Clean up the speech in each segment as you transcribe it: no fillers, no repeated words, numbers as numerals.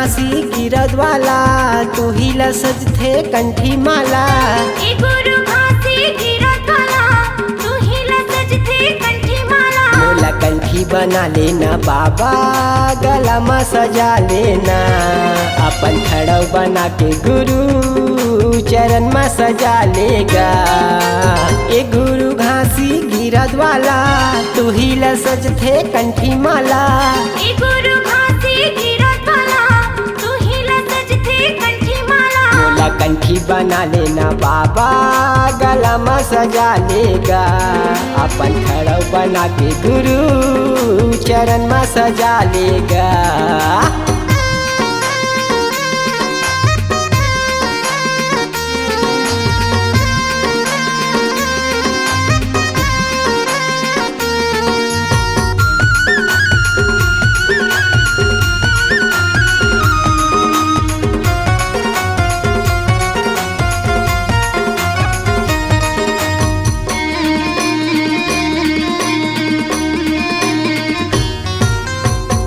घासी गिरद वाला तू ही ला सजथे कंठी माला। ए गुरु घासी गिरद वाला तू ही ला सजथे कंठी माला। मोला कंठी बना लेना बाबा गला में सजा लेना अपन खड़ाऊ बना के गुरु चरण में सजा लेगा। ए गुरु घासी गिरद वाला तू ही ला सजथे कंठी माला। ए गुरु घासी गिरद वाला तू ही ला सजथे कंठी माला। मोला कंठी बना लेना बाबा गला में सजा लेगा अपन खड़ाऊ बना के गुरु चरण में सजा लेगा।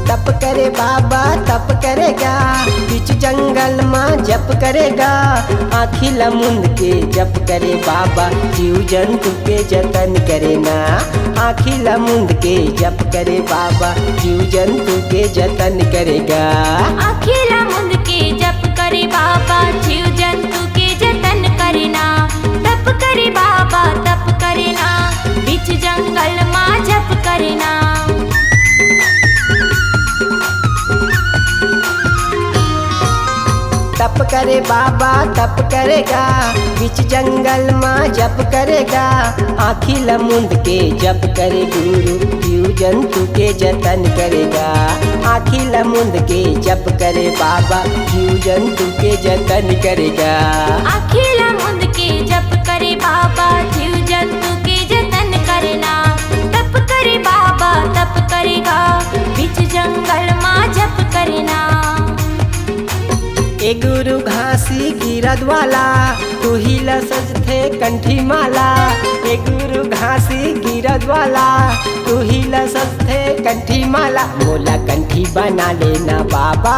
तप करे बाबा तप करेगा बीच जंगल में जप करेगा। आखिला मुंद के जप करे बाबा जीव जंतु के जतन करे ना। आखिला मुंद के जप करे बाबा जीव जंतु के जतन करेगा। अखिला मुंद के जप करे बाबा जीव जंतु के जतन करना। तप करे बाबा तप करना बीच जंगल में जप करना। तप करे बाबा तप करेगा बीच जंगल में जप करेगा। आखिला मुंद के जप करे गुरु जीव जंतु के जतन करेगा। आखिला मुंद के जप करे बाबा जीव जंतु के जतन करेगा। अखिला मुंद के जप करे बाबा जीव जंतु के जतन करना। तप करे बाबा तप करेगा बीच जंगल में जप करना। ए गुरु घासी गिरद वाला तू ही ला सजथे कंठी माला। ए गुरु घासी गिरद वाला तू ही ला सजथे कंठी माला। मोला कंठी बना लेना बाबा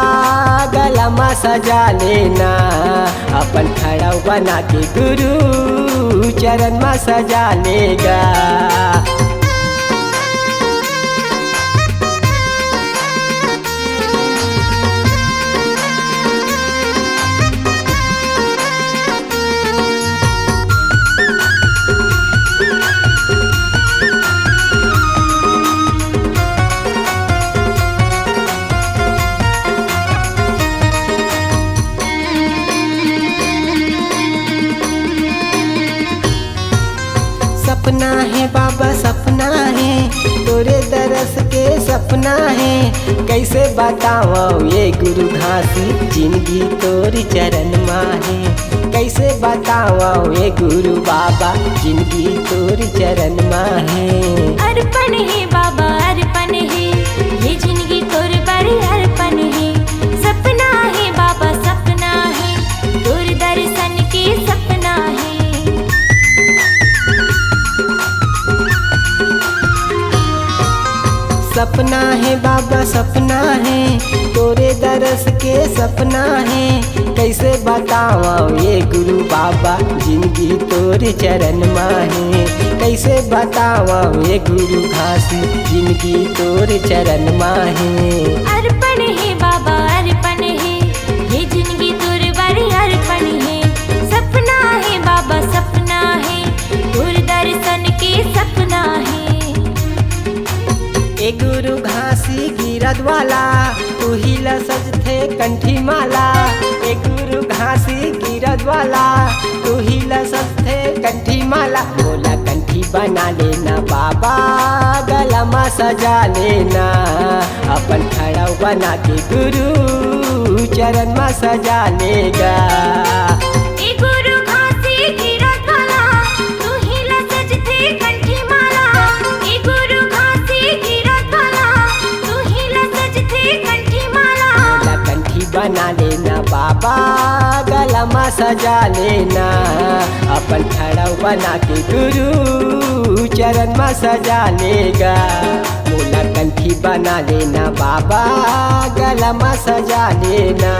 गला में सजा लेना अपन खड़ाऊ बना के गुरु चरण में सजा लेगा। सपना है बाबा सपना है तोरे दरस के सपना है। कैसे बताओ ये गुरु घासी जिंदगी तोरी चरण में है। कैसे बताओ ये गुरु बाबा जिंदगी तोरी चरण में है। अर्पण है बाबा अर्पण है ये जिंदगी तोर बड़ी अर्पण है। सपना है बाबा सपना है तोर दर्शन के सपना है। सपना है बाबा सपना है तोरे दरस के सपना है। कैसे बताओ ये गुरु बाबा जिंदगी तोरे चरण में है। कैसे बताओ ये गुरु घासी जिंदगी तोरे चरण में है। अर्पण है बाबा अर्पण है ये जिंदगी तोर बड़ी अर्पण है। सपना है बाबा सपना है तोर दर्शन के सपना है। ए गुरु घासी गिरद वाला तू ही ला सजथे कंठी माला। ए गुरु घासी गिरद वाला तू ही ला सजथे कंठी माला। मोला कंठी बना लेना बाबा गला में सजा लेना अपन खड़ाऊ बना के गुरु चरण में सजा लेगा। ए गुरु घासी गिरद वाला तू ही ला सजथे कंठी माला। ए गुरु घासी गिरद वाला तू ही ला सजथे कंठी माला। मोला कंठी बना लेना बाबा गला में सजा लेना अपन खड़ाऊ बना के गुरु चरण में सजा लेगा। बोला कंठी बना लेना बाबा गला में सजा लेना।